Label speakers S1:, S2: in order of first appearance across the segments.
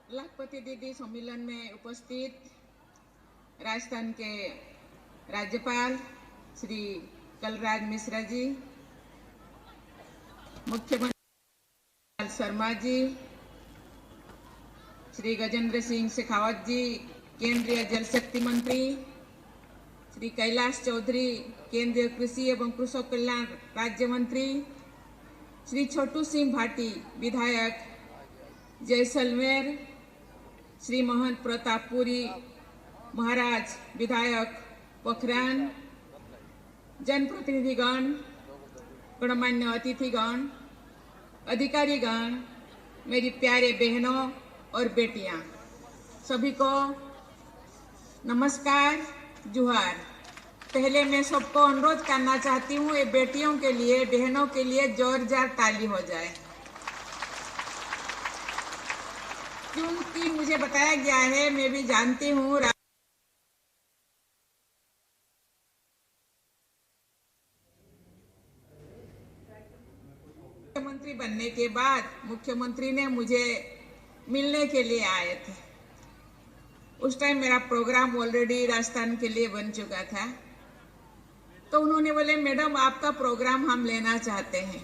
S1: लखपति दीदी सम्मेलन में उपस्थित राजस्थान के राज्यपाल श्री कलराज मिश्रा जी, मुख्यमंत्री शर्मा जी, श्री गजेंद्र सिंह शेखावत जी, केंद्रीय जल शक्ति मंत्री, श्री कैलाश चौधरी, केंद्रीय कृषि एवं कृषक कल्याण राज्य मंत्री, श्री छोटू सिंह भाटी, विधायक जैसलमेर, श्री महंत प्रतापपुरी महाराज, विधायक पोखरान, जनप्रतिनिधिगण, गणमान्य अतिथिगण, अधिकारीगण, मेरी प्यारे बहनों और बेटियां, सभी को नमस्कार, जुहार। पहले मैं सबको अनुरोध करना चाहती हूँ, ये बेटियों के लिए, बहनों के लिए जोरदार ताली हो जाए, क्योंकि मुझे बताया गया है, मैं भी जानती हूँ, मुख्यमंत्री बनने के बाद मुख्यमंत्री ने मुझे मिलने के लिए आए थे। उस टाइम मेरा प्रोग्राम ऑलरेडी राजस्थान के लिए बन चुका था, तो उन्होंने बोले मैडम आपका प्रोग्राम हम लेना चाहते हैं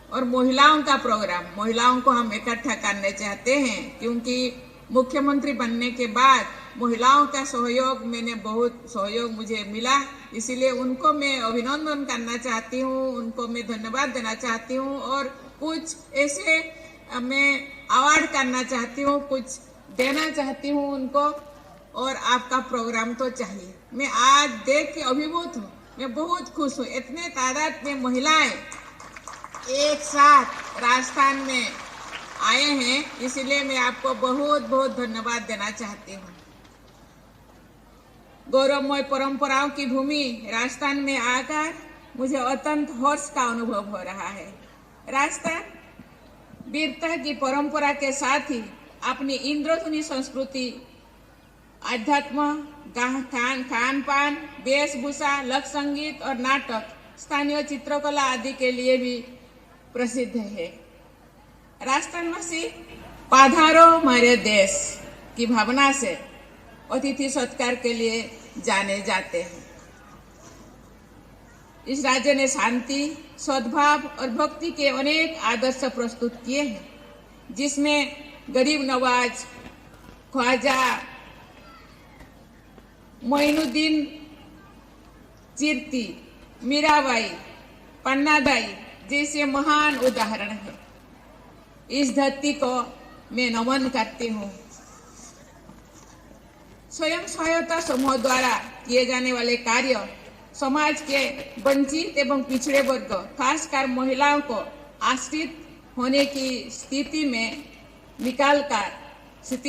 S1: और महिलाओं का प्रोग्राम, महिलाओं को हम इकट्ठा करने चाहते हैं, क्योंकि मुख्यमंत्री बनने के बाद महिलाओं का सहयोग, बहुत सहयोग मुझे मिला, इसीलिए उनको मैं अभिनंदन करना चाहती हूँ, उनको मैं धन्यवाद देना चाहती हूँ और कुछ ऐसे मैं अवार्ड करना चाहती हूँ, कुछ देना चाहती हूँ उनको। और आपका प्रोग्राम तो चाहिए। मैं आज देख के अभिभूत हूँ, मैं बहुत खुश हूँ। इतने तादाद में महिलाएं एक साथ राजस्थान में आए हैं, इसलिए मैं आपको बहुत बहुत धन्यवाद देना चाहती हूँ। गौरवमय परंपराओं की भूमि राजस्थान में आकर मुझे अत्यंत हर्ष का अनुभव हो रहा है। राजस्थान वीरता की परंपरा के साथ ही अपनी इंद्रधुनी संस्कृति, आध्यात्म, खान पान, वेशभूषा, लोक संगीत और नाटक, स्थानीय चित्रकला आदि के लिए भी प्रसिद्ध है। राजस्थानवासी पधारो हमारे देश की भावना से अतिथि सत्कार के लिए जाने जाते हैं। इस राज्य ने शांति, सद्भाव और भक्ति के अनेक आदर्श प्रस्तुत किए हैं, जिसमें गरीब नवाज, ख्वाजा मोइनुद्दीन चिश्ती, मीराबाई, पन्नादाई जैसे महान उदाहरण है। इस धरती को मैं नमन करती हूँ। स्वयं सहायता समूह द्वारा किए जाने वाले कार्य समाज के वंचित एवं पिछड़े वर्ग, खासकर महिलाओं को आश्रित होने की स्थिति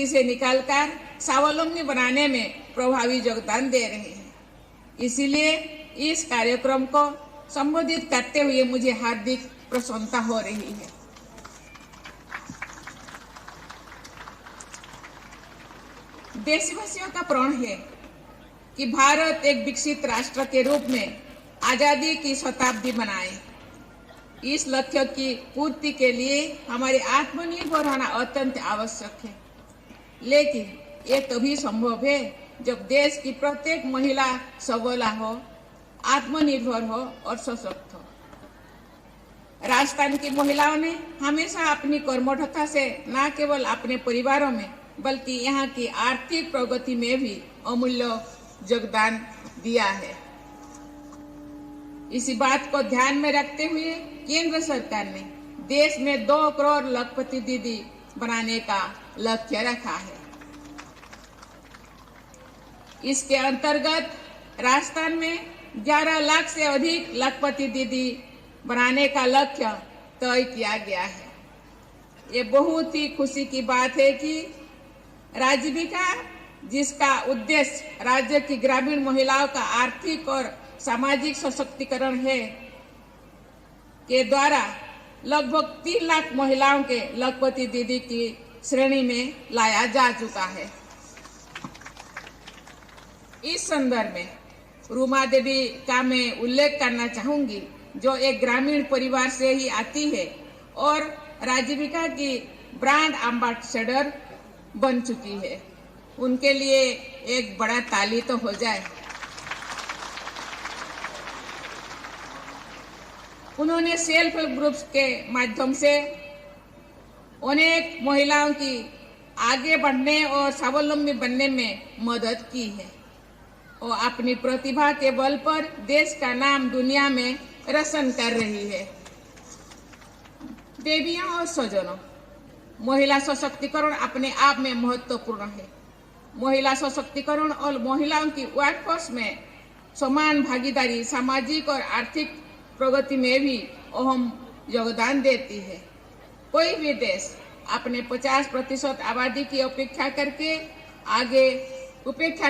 S1: से निकालकर स्वावलंबी बनाने में प्रभावी योगदान दे रहे हैं। इसीलिए इस कार्यक्रम को संबोधित करते हुए मुझे हार्दिक प्रसन्नता हो रही है। देशवासियों का प्रण है कि भारत एक विकसित राष्ट्र के रूप में आजादी की शताब्दी मनाए। इस लक्ष्य की पूर्ति के लिए हमारे आत्मनिर्भर होना अत्यंत आवश्यक है, लेकिन ये तभी संभव है जब देश की प्रत्येक महिला सबला हो, आत्मनिर्भर हो और सशक्त हो। राजस्थान की महिलाओं ने हमेशा अपनी कर्मठता से न केवल अपने परिवारों में बल्कि यहाँ की आर्थिक प्रगति में भी अमूल्य योगदान दिया है। इसी बात को ध्यान में रखते हुए केंद्र सरकार ने देश में 2 करोड़ लखपति दीदी बनाने का लक्ष्य रखा है। इसके अंतर्गत राजस्थान में 11 लाख से अधिक लखपति दीदी बनाने का लक्ष्य तय किया गया है। ये बहुत ही खुशी की बात है कि राजीविका, जिसका उद्देश्य राज्य की ग्रामीण महिलाओं का आर्थिक और सामाजिक सशक्तिकरण है, के द्वारा लगभग 3 लाख महिलाओं के लखपति दीदी की श्रेणी में लाया जा चुका है। इस संदर्भ में रूमा देवी का मैं उल्लेख करना चाहूंगी, जो एक ग्रामीण परिवार से ही आती है और राजीविका की ब्रांड एम्बेसडर बन चुकी है। उनके लिए एक बड़ा ताली तो हो जाए। उन्होंने सेल्फ हेल्प ग्रुप्स के माध्यम से अनेक महिलाओं की आगे बढ़ने और स्वावलंबी बनने में मदद की है और अपनी प्रतिभा के बल पर देश का नाम दुनिया में रोशन कर रही है। देवियों और स्वजनों, महिला सशक्तिकरण अपने आप में महत्वपूर्ण है। महिला सशक्तिकरण और महिलाओं की वर्कफोर्स में समान भागीदारी सामाजिक और आर्थिक प्रगति में भी अहम योगदान देती है। कोई भी देश अपने 50% आबादी की उपेक्षा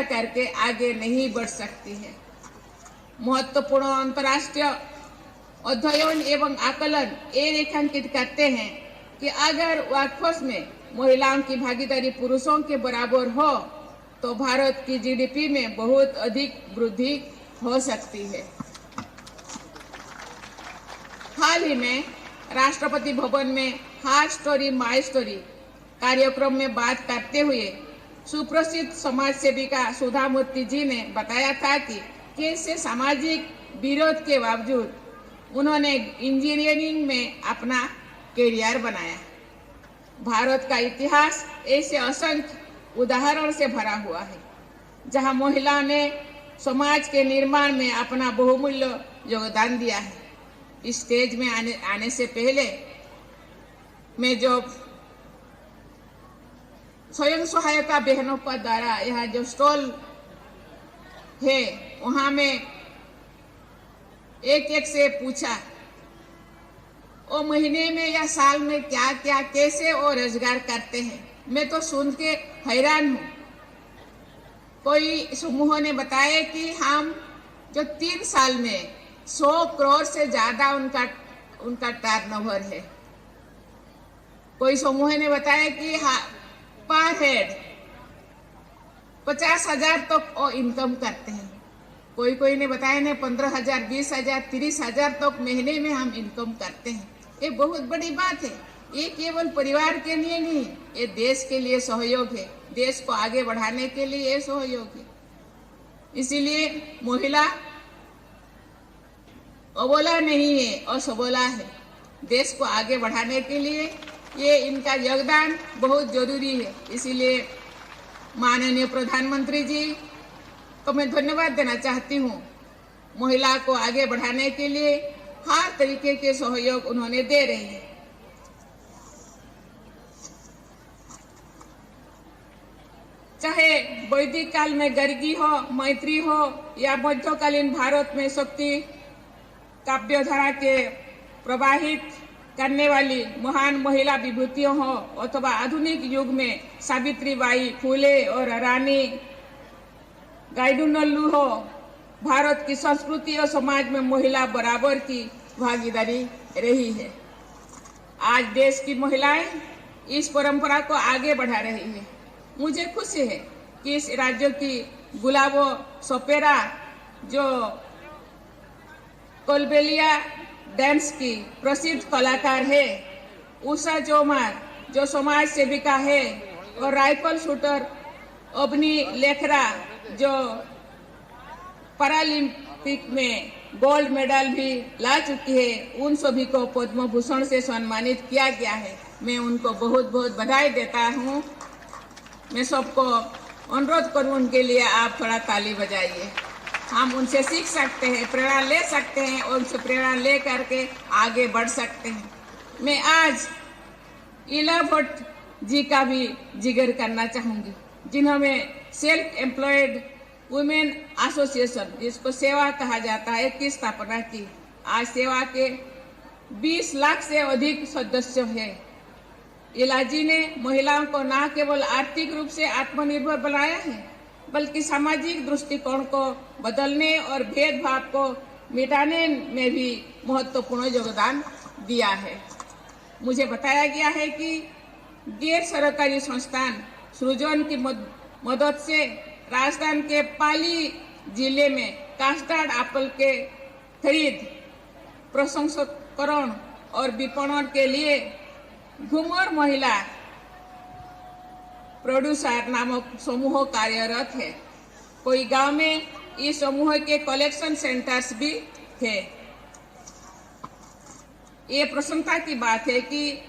S1: करके आगे नहीं बढ़ सकती है। महत्वपूर्ण अंतर्राष्ट्रीय अध्ययन एवं आकलन ये रेखांकित करते हैं कि अगर वर्कफोर्स में महिलाओं की भागीदारी पुरुषों के बराबर हो तो भारत की जीडीपी में बहुत अधिक वृद्धि हो सकती है। हाल ही में राष्ट्रपति भवन में हर स्टोरी माय स्टोरी कार्यक्रम में बात करते हुए सुप्रसिद्ध समाज सेविका सुधा मूर्ति जी ने बताया था कि कैसे सामाजिक विरोध के बावजूद उन्होंने इंजीनियरिंग में अपना करियर बनाया। भारत का इतिहास ऐसे असंख्य उदाहरण से भरा हुआ है जहां महिलाओं ने समाज के निर्माण में अपना बहुमूल्य योगदान दिया है। इस स्टेज में आने से पहले मैं जो स्वयं सहायता बहनों का द्वारा यहाँ जो स्टॉल है वहां में एक से पूछा वो महीने में या साल में क्या क्या कैसे वो रोजगार करते हैं। मैं तो सुन के हैरान हूँ। कोई समूह ने बताया कि हम जो 3 साल में 100 करोड़ से ज्यादा उनका टर्नओवर है। कोई समूह ने बताया कि पर हेड 50,000 तक वो इनकम करते हैं। कोई ने बताया ने 15,000, 20,000, 30,000 तक महीने में हम इनकम करते हैं। ये बहुत बड़ी बात है। ये केवल परिवार के लिए नहीं, ये देश के लिए सहयोग है। देश को आगे बढ़ाने के लिए ये सहयोग है। इसीलिए महिला अबोला नहीं है और सबोला है। देश को आगे बढ़ाने के लिए ये इनका योगदान बहुत जरूरी है। इसीलिए माननीय प्रधानमंत्री जी को मैं धन्यवाद देना चाहती हूँ। महिला को आगे बढ़ाने के लिए हर तरीके के सहयोग उन्होंने दे रहे हैं। चाहे वैदिक काल में गर्गी हो, मैत्री हो या मध्यकालीन भारत में शक्ति काव्यधारा के प्रवाहित करने वाली महान महिला विभूतियों हो अथवा आधुनिक युग में सावित्रीबाई फुले और रानी गाइडुनल्लू हो, भारत की संस्कृति और समाज में महिला बराबर की भागीदारी रही है। आज देश की महिलाएं इस परंपरा को आगे बढ़ा रही है। मुझे खुशी है कि इस राज्य की गुलाबो सोपेरा जो कोलबेलिया डांस की प्रसिद्ध कलाकार है, उषा चौमार जो समाज सेविका है और राइफल शूटर अवनी लेखरा जो पैरालंपिक में गोल्ड मेडल भी ला चुकी है, उन सभी को पद्म भूषण से सम्मानित किया गया है। मैं उनको बहुत बहुत बधाई देता हूँ। मैं सबको अनुरोध करूँ उनके लिए आप थोड़ा ताली बजाइए। हम उनसे सीख सकते हैं, प्रेरणा ले सकते हैं और उनसे प्रेरणा ले करके आगे बढ़ सकते हैं। मैं आज इला भट्ट जी का भी जिक्र करना चाहूँगी, जिन्होंने सेल्फ एम्प्लॉयड वुमेन एसोसिएशन, जिसको सेवा कहा जाता है, की स्थापना की। आज सेवा के 20 लाख से अधिक सदस्य हैं। इला जी ने महिलाओं को न केवल आर्थिक रूप से आत्मनिर्भर बनाया है, बल्कि सामाजिक दृष्टिकोण को बदलने और भेदभाव को मिटाने में भी महत्वपूर्ण योगदान दिया है। मुझे बताया गया है कि गैर सरकारी संस्थान सृजन की मदद से राजस्थान के पाली जिले में कस्टर्ड एप्पल के खरीद, प्रसंस्करण और विपणन के लिए घूमर महिला प्रोड्यूसर नामक समूह कार्यरत है। कोई गांव में इस समूह के कलेक्शन सेंटर्स भी थे। ये प्रसन्नता की बात है कि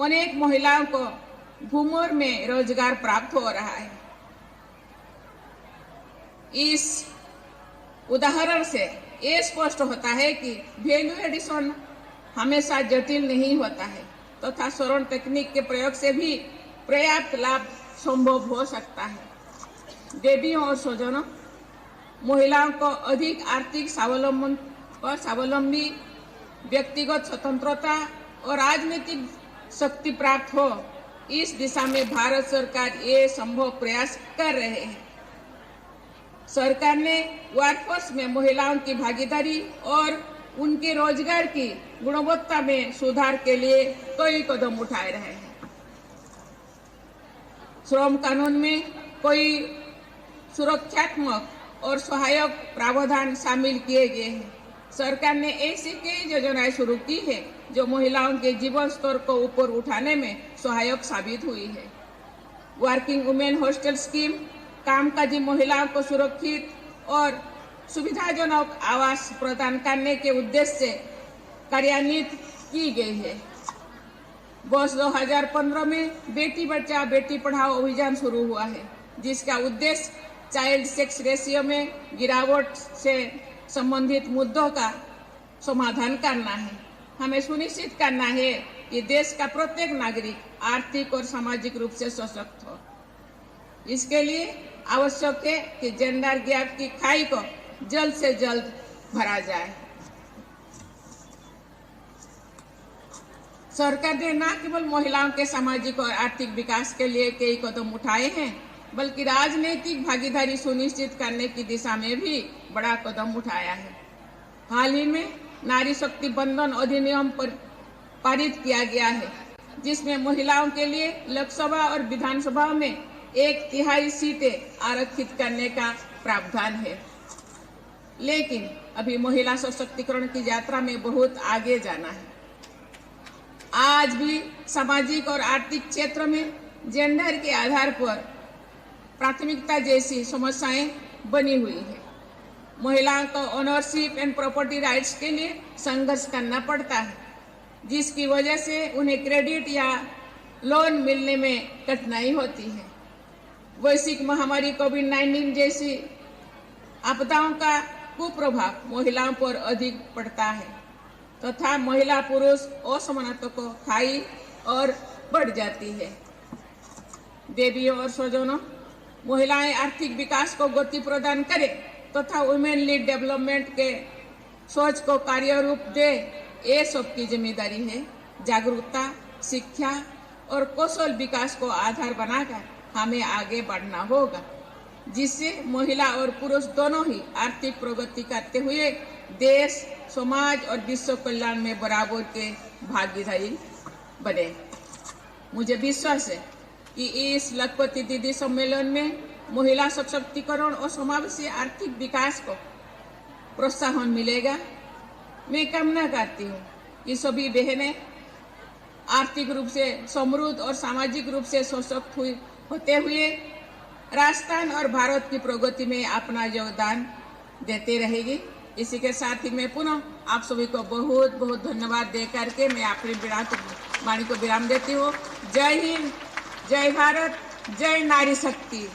S1: अनेक महिलाओं को घूमर में रोजगार प्राप्त हो रहा है। इस उदाहरण से ये स्पष्ट होता है कि वैल्यू एडिशन हमेशा जटिल नहीं होता है तथा सरल तकनीक के प्रयोग से भी पर्याप्त लाभ संभव हो सकता है। देवियों और स्वजनों, महिलाओं को अधिक आर्थिक स्वावलंबी, व्यक्तिगत स्वतंत्रता और राजनीतिक शक्ति प्राप्त हो, इस दिशा में भारत सरकार ये संभव प्रयास कर रहे हैं। सरकार ने वर्कफोर्स में महिलाओं की भागीदारी और उनके रोजगार की गुणवत्ता में सुधार के लिए कई कदम उठाए रहे हैं। श्रम कानून में कई सुरक्षात्मक और सहायक प्रावधान शामिल किए गए हैं। सरकार ने ऐसी कई योजनाएं शुरू की है जो महिलाओं के जीवन स्तर को ऊपर उठाने में सहायक साबित हुई है। वर्किंग वुमेन हॉस्टल स्कीम कामकाजी महिलाओं को सुरक्षित और सुविधाजनक आवास प्रदान करने के उद्देश्य से कार्यान्वित की गई है। वर्ष 2015 में बेटी बचाओ बेटी पढ़ाओ अभियान शुरू हुआ है, जिसका उद्देश्य चाइल्ड सेक्स रेशियो में गिरावट से संबंधित मुद्दों का समाधान करना है। हमें सुनिश्चित करना है कि देश का प्रत्येक नागरिक आर्थिक और सामाजिक रूप से सशक्त हो। इसके लिए आवश्यक है कि जेंडर गैप की खाई को जल्द से जल्द भरा जाए। सरकार ने न केवल महिलाओं के सामाजिक और आर्थिक विकास के लिए कई कदम उठाए हैं, बल्कि राजनीतिक भागीदारी सुनिश्चित करने की दिशा में भी बड़ा कदम उठाया है। हाल ही में नारी शक्ति बंधन अधिनियम पर पारित किया गया है, जिसमें महिलाओं के लिए लोकसभा और विधानसभा में 1/3 सीटें आरक्षित करने का प्रावधान है। लेकिन अभी महिला सशक्तिकरण की यात्रा में बहुत आगे जाना है। आज भी सामाजिक और आर्थिक क्षेत्र में जेंडर के आधार पर प्राथमिकता जैसी समस्याएं बनी हुई है। महिलाओं को ओनरशिप एंड प्रॉपर्टी राइट्स के लिए संघर्ष करना पड़ता है, जिसकी वजह से उन्हें क्रेडिट या लोन मिलने में कठिनाई होती है। वैश्विक महामारी कोविड-19 जैसी आपदाओं का कुप्रभाव महिलाओं पर अधिक पड़ता है तथा महिला पुरुष असमानता को खाई और बढ़ जाती है। देवियों और स्वजनों, महिलाएं आर्थिक विकास को गति प्रदान करें तथा वुमेन लीड डेवलपमेंट के सोच को कार्य रूप दे, ये सबकी जिम्मेदारी है। जागरूकता, शिक्षा और कौशल विकास को आधार बनाकर हमें आगे बढ़ना होगा, जिससे महिला और पुरुष दोनों ही आर्थिक प्रगति करते हुए देश, समाज और विश्व कल्याण में बराबर के भागीदारी बने। मुझे विश्वास है कि इस लखपति दीदी सम्मेलन में महिला सशक्तिकरण और समावेशी आर्थिक विकास को प्रोत्साहन मिलेगा। मैं कामना करती हूँ कि सभी बहनें आर्थिक रूप से समृद्ध और सामाजिक रूप से सशक्त होते हुए राजस्थान और भारत की प्रगति में अपना योगदान देते रहेगी। इसी के साथ ही मैं पुनः आप सभी को बहुत बहुत धन्यवाद दे करके मैं अपनी वाणी को विराम देती हूँ। जय हिंद, जय भारत, जय नारी शक्ति।